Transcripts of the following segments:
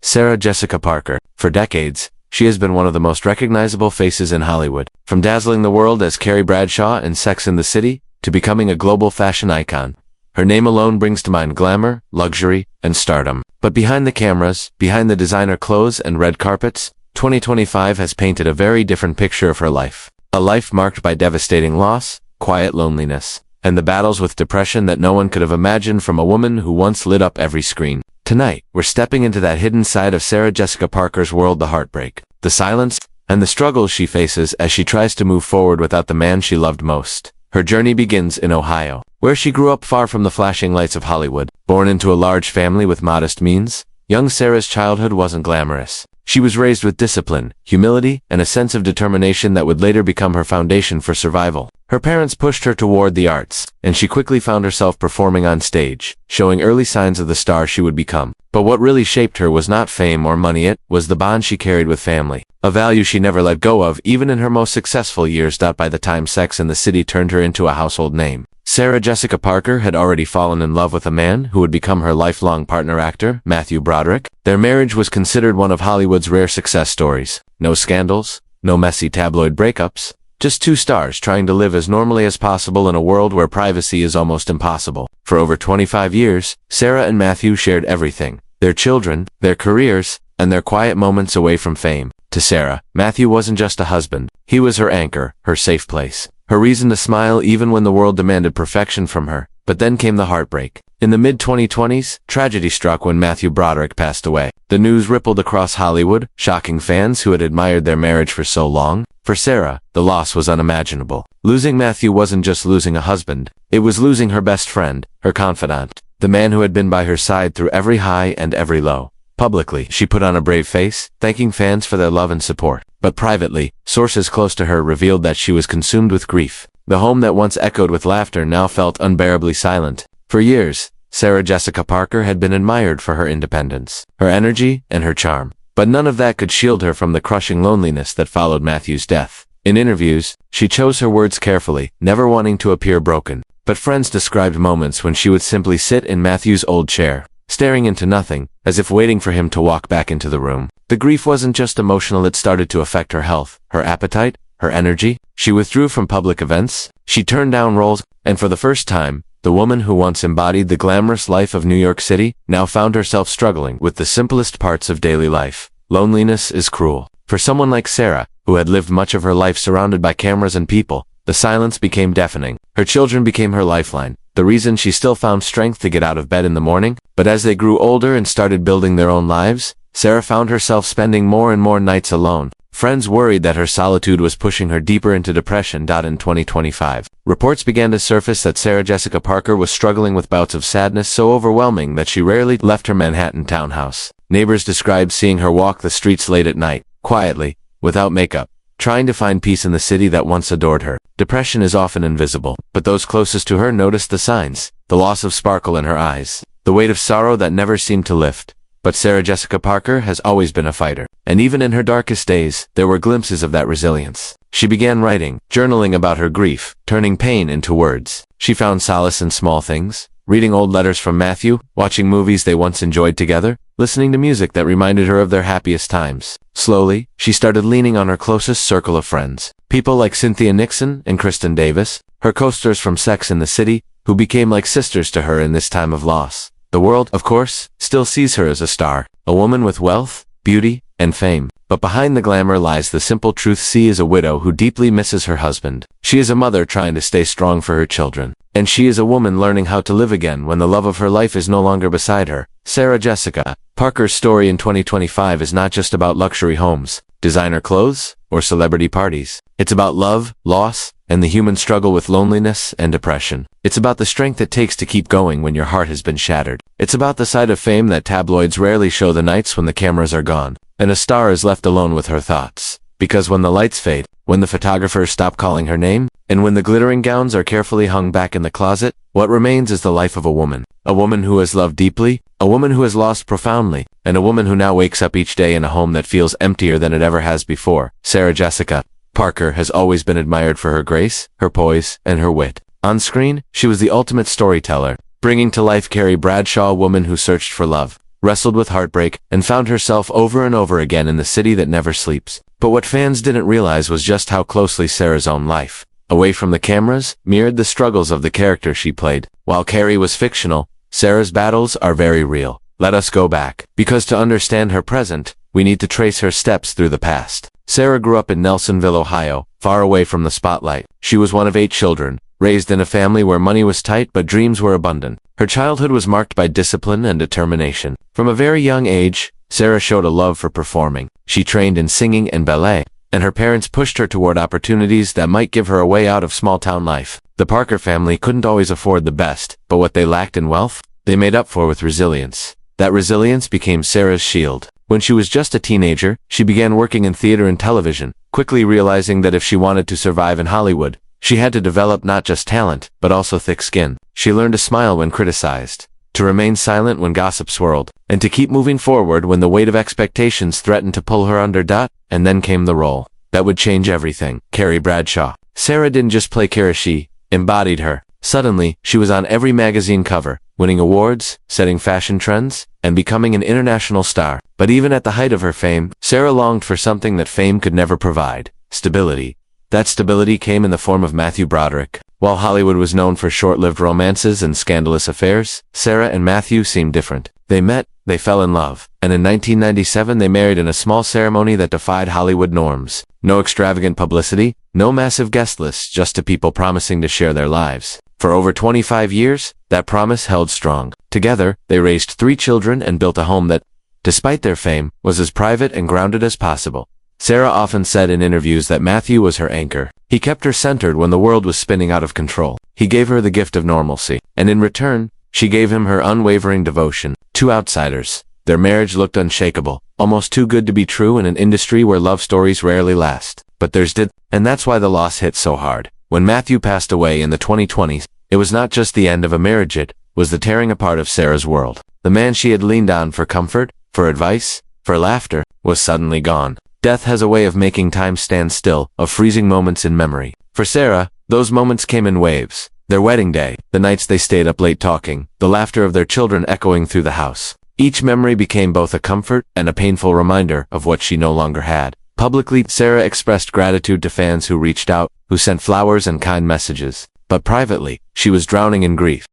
Sarah Jessica Parker. For decades, she has been one of the most recognizable faces in Hollywood. From dazzling the world as Carrie Bradshaw in Sex and the City, to becoming a global fashion icon. Her name alone brings to mind glamour, luxury, and stardom. But behind the cameras, behind the designer clothes and red carpets, 2025 has painted a very different picture of her life. A life marked by devastating loss, quiet loneliness, and the battles with depression that no one could have imagined from a woman who once lit up every screen. Tonight, we're stepping into that hidden side of Sarah Jessica Parker's world, the heartbreak, the silence, and the struggles she faces as she tries to move forward without the man she loved most. Her journey begins in Ohio, where she grew up far from the flashing lights of Hollywood. Born into a large family with modest means, young Sarah's childhood wasn't glamorous. She was raised with discipline, humility, and a sense of determination that would later become her foundation for survival. Her parents pushed her toward the arts, and she quickly found herself performing on stage, showing early signs of the star she would become. But what really shaped her was not fame or money, it was the bond she carried with family, a value she never let go of even in her most successful years. By the time Sex and the City turned her into a household name, Sarah Jessica Parker had already fallen in love with a man who would become her lifelong partner, actor Matthew Broderick. Their marriage was considered one of Hollywood's rare success stories. No scandals, no messy tabloid breakups, just two stars trying to live as normally as possible in a world where privacy is almost impossible. For over 25 years, Sarah and Matthew shared everything: their children, their careers, and their quiet moments away from fame. To Sarah, Matthew wasn't just a husband. He was her anchor, her safe place, her reason to smile even when the world demanded perfection from her. But then came the heartbreak. In the mid-2020s, tragedy struck when Matthew Broderick passed away. The news rippled across Hollywood, shocking fans who had admired their marriage for so long. For Sarah, the loss was unimaginable. Losing Matthew wasn't just losing a husband, it was losing her best friend, her confidant, the man who had been by her side through every high and every low. Publicly, she put on a brave face, thanking fans for their love and support. But privately, sources close to her revealed that she was consumed with grief. The home that once echoed with laughter now felt unbearably silent. For years, Sarah Jessica Parker had been admired for her independence, her energy, and her charm. But none of that could shield her from the crushing loneliness that followed Matthew's death. In interviews, she chose her words carefully, never wanting to appear broken. But friends described moments when she would simply sit in Matthew's old chair, staring into nothing, as if waiting for him to walk back into the room. The grief wasn't just emotional, it started to affect her health, her appetite, her energy. She withdrew from public events, she turned down roles, and for the first time, the woman who once embodied the glamorous life of New York City now found herself struggling with the simplest parts of daily life. Loneliness is cruel. For someone like Sarah, who had lived much of her life surrounded by cameras and people, the silence became deafening. Her children became her lifeline, the reason she still found strength to get out of bed in the morning. But as they grew older and started building their own lives, Sarah found herself spending more and more nights alone. Friends worried that her solitude was pushing her deeper into depression. In 2025, reports began to surface that Sarah Jessica Parker was struggling with bouts of sadness so overwhelming that she rarely left her Manhattan townhouse. Neighbors described seeing her walk the streets late at night, quietly, without makeup, trying to find peace in the city that once adored her. Depression is often invisible, but those closest to her noticed the signs: the loss of sparkle in her eyes, the weight of sorrow that never seemed to lift. But Sarah Jessica Parker has always been a fighter, and even in her darkest days, there were glimpses of that resilience. She began writing, journaling about her grief, turning pain into words. She found solace in small things: reading old letters from Matthew, watching movies they once enjoyed together, listening to music that reminded her of their happiest times. Slowly, she started leaning on her closest circle of friends, people like Cynthia Nixon and Kristen Davis, her co-stars from Sex and the City, who became like sisters to her in this time of loss. The world, of course, still sees her as a star, a woman with wealth, beauty, and fame. But behind the glamour lies the simple truth: she is a widow who deeply misses her husband. She is a mother trying to stay strong for her children. And she is a woman learning how to live again when the love of her life is no longer beside her. Sarah Jessica Parker's story in 2025 is not just about luxury homes, designer clothes, or celebrity parties. It's about love, loss, and the human struggle with loneliness and depression. It's about the strength it takes to keep going when your heart has been shattered. It's about the side of fame that tabloids rarely show: the nights when the cameras are gone, and a star is left alone with her thoughts. Because when the lights fade, when the photographers stop calling her name, and when the glittering gowns are carefully hung back in the closet, what remains is the life of a woman. A woman who has loved deeply, a woman who has lost profoundly, and a woman who now wakes up each day in a home that feels emptier than it ever has before. Sarah Jessica Parker has always been admired for her grace, her poise, and her wit. On screen, she was the ultimate storyteller, bringing to life Carrie Bradshaw, a woman who searched for love, wrestled with heartbreak, and found herself over and over again in the city that never sleeps. But what fans didn't realize was just how closely Sarah's own life, away from the cameras, mirrored the struggles of the character she played. While Carrie was fictional, Sarah's battles are very real. Let us go back, because to understand her present, we need to trace her steps through the past. Sarah grew up in Nelsonville, Ohio, far away from the spotlight. She was one of 8 children, raised in a family where money was tight but dreams were abundant. Her childhood was marked by discipline and determination. From a very young age, Sarah showed a love for performing. She trained in singing and ballet, and her parents pushed her toward opportunities that might give her a way out of small-town life. The Parker family couldn't always afford the best, but what they lacked in wealth, they made up for with resilience. That resilience became Sarah's shield. When she was just a teenager, she began working in theater and television, quickly realizing that if she wanted to survive in Hollywood, she had to develop not just talent, but also thick skin. She learned to smile when criticized, to remain silent when gossip swirled, and to keep moving forward when the weight of expectations threatened to pull her under. And then came the role that would change everything. Carrie Bradshaw. Sarah didn't just play Carrie, she embodied her. Suddenly, she was on every magazine cover, winning awards, setting fashion trends, and becoming an international star. But even at the height of her fame, Sarah longed for something that fame could never provide: stability. That stability came in the form of Matthew Broderick. While Hollywood was known for short-lived romances and scandalous affairs, Sarah and Matthew seemed different. They met, they fell in love, and in 1997 they married in a small ceremony that defied Hollywood norms. No extravagant publicity, no massive guest lists, just 2 people promising to share their lives. For over 25 years, that promise held strong. Together, they raised 3 children and built a home that, despite their fame, was as private and grounded as possible. Sarah often said in interviews that Matthew was her anchor. He kept her centered when the world was spinning out of control. He gave her the gift of normalcy, and in return, she gave him her unwavering devotion. 2 outsiders. Their marriage looked unshakable, almost too good to be true in an industry where love stories rarely last. But theirs did, and that's why the loss hit so hard. When Matthew passed away in the 2020s, it was not just the end of a marriage, it was the tearing apart of Sarah's world. The man she had leaned on for comfort, for advice, for laughter, was suddenly gone. Death has a way of making time stand still, of freezing moments in memory. For Sarah, those moments came in waves. Their wedding day, the nights they stayed up late talking, the laughter of their children echoing through the house. Each memory became both a comfort and a painful reminder of what she no longer had. Publicly, Sarah expressed gratitude to fans who reached out, who sent flowers and kind messages. But privately, she was drowning in grief.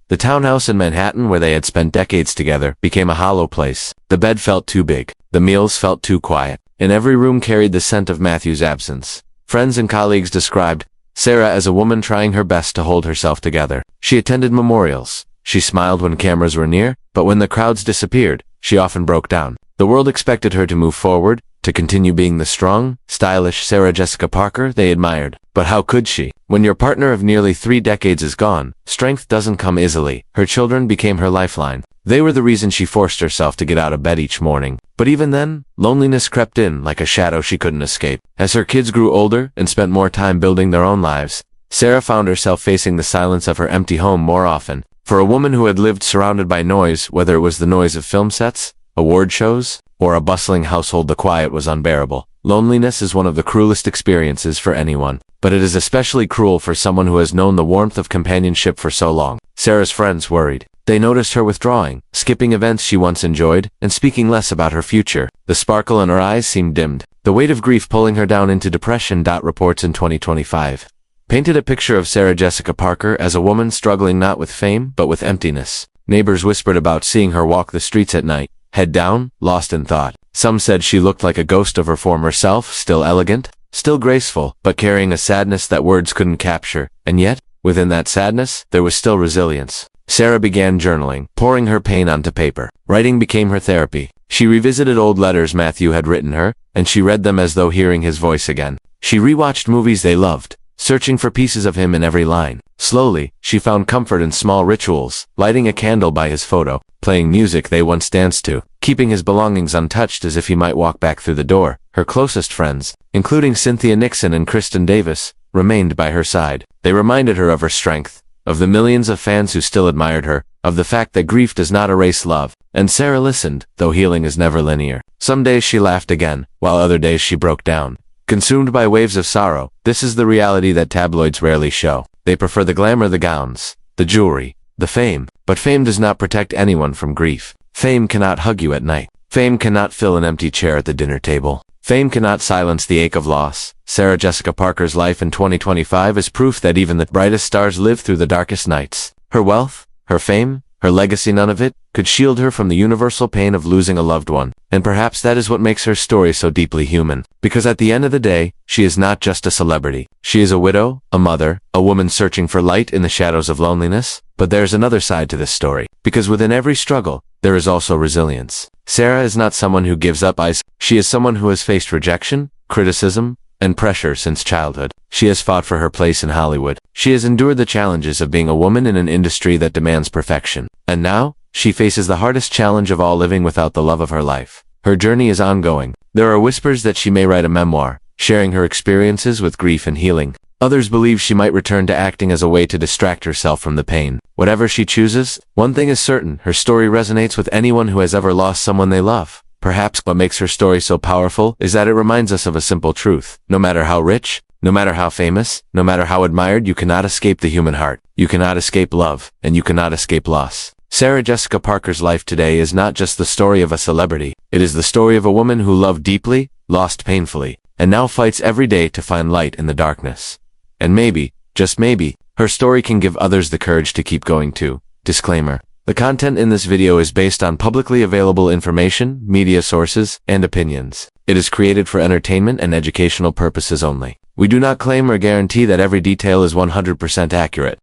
The townhouse in Manhattan where they had spent decades together became a hollow place. The bed felt too big. The meals felt too quiet. And every room carried the scent of Matthew's absence. Friends and colleagues described Sarah as a woman trying her best to hold herself together. She attended memorials. She smiled when cameras were near, but when the crowds disappeared, she often broke down. The world expected her to move forward, to continue being the strong, stylish Sarah Jessica Parker they admired. But how could she? When your partner of nearly 3 decades is gone, strength doesn't come easily. Her children became her lifeline. They were the reason she forced herself to get out of bed each morning. But even then, loneliness crept in like a shadow she couldn't escape. As her kids grew older and spent more time building their own lives, Sarah found herself facing the silence of her empty home more often. For a woman who had lived surrounded by noise, whether it was the noise of film sets, award shows, or a bustling household, the quiet was unbearable. Loneliness is one of the cruelest experiences for anyone, but it is especially cruel for someone who has known the warmth of companionship for so long. Sarah's friends worried. They noticed her withdrawing, skipping events she once enjoyed, and speaking less about her future. The sparkle in her eyes seemed dimmed, the weight of grief pulling her down into depression. Reports in 2025 painted a picture of Sarah Jessica Parker as a woman struggling not with fame, but with emptiness. Neighbors whispered about seeing her walk the streets at night, head down, lost in thought. Some said she looked like a ghost of her former self, still elegant, still graceful, but carrying a sadness that words couldn't capture. And yet, within that sadness, there was still resilience. Sarah began journaling, pouring her pain onto paper. Writing became her therapy. She revisited old letters Matthew had written her, and she read them as though hearing his voice again. She rewatched movies they loved, searching for pieces of him in every line. Slowly, she found comfort in small rituals, lighting a candle by his photo, playing music they once danced to, keeping his belongings untouched as if he might walk back through the door. Her closest friends, including Cynthia Nixon and Kristen Davis, remained by her side. They reminded her of her strength, of the millions of fans who still admired her, of the fact that grief does not erase love. And Sarah listened, though healing is never linear. Some days she laughed again, while other days she broke down, consumed by waves of sorrow. This is the reality that tabloids rarely show. They prefer the glamour, the gowns, the jewelry, the fame. But fame does not protect anyone from grief. Fame cannot hug you at night. Fame cannot fill an empty chair at the dinner table. Fame cannot silence the ache of loss. Sarah Jessica Parker's life in 2025 is proof that even the brightest stars live through the darkest nights. Her wealth, her fame, her legacy, none of it could shield her from the universal pain of losing a loved one. And perhaps that is what makes her story so deeply human. Because at the end of the day, she is not just a celebrity. She is a widow, a mother, a woman searching for light in the shadows of loneliness. But there's another side to this story. Because within every struggle, there is also resilience. Sarah is not someone who gives up. She is someone who has faced rejection, criticism, and pressure since childhood. She has fought for her place in Hollywood. She has endured the challenges of being a woman in an industry that demands perfection. And now, she faces the hardest challenge of all, living without the love of her life. Her journey is ongoing. There are whispers that she may write a memoir, sharing her experiences with grief and healing. Others believe she might return to acting as a way to distract herself from the pain. Whatever she chooses, one thing is certain: her story resonates with anyone who has ever lost someone they love. Perhaps what makes her story so powerful is that it reminds us of a simple truth. No matter how rich, no matter how famous, no matter how admired, you cannot escape the human heart. You cannot escape love, and you cannot escape loss. Sarah Jessica Parker's life today is not just the story of a celebrity. It is the story of a woman who loved deeply, lost painfully, and now fights every day to find light in the darkness. And maybe, just maybe, her story can give others the courage to keep going too. Disclaimer: the content in this video is based on publicly available information, media sources, and opinions. It is created for entertainment and educational purposes only. We do not claim or guarantee that every detail is 100% accurate.